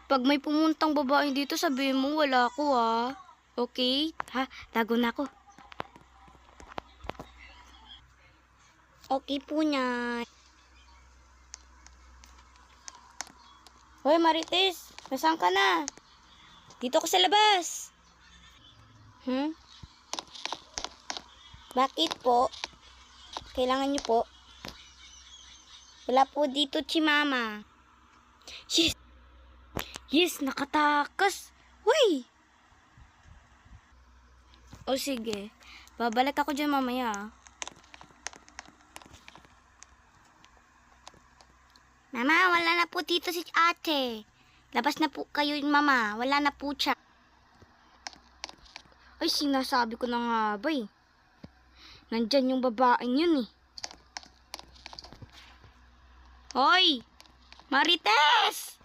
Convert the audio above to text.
Pag may pumuntang babae dito, sabihin mo wala ako ah. Okay? Ha? Tago na ako. Okay po niya. Hoy Marites, nasaan ka na? Dito ko sa labas. Bakit po? Kailangan niyo po? Wala po dito si Mama. Yes! Yes, nakatakas. Uy! O sige, babalik ako dyan mamaya. Mama, wala na po dito si ate. Labas na po kayo, Mama. Wala na po siya. Ay, sinasabi ko na nga ba eh. Nandyan yung babaeng yun eh. Hoy! Marites!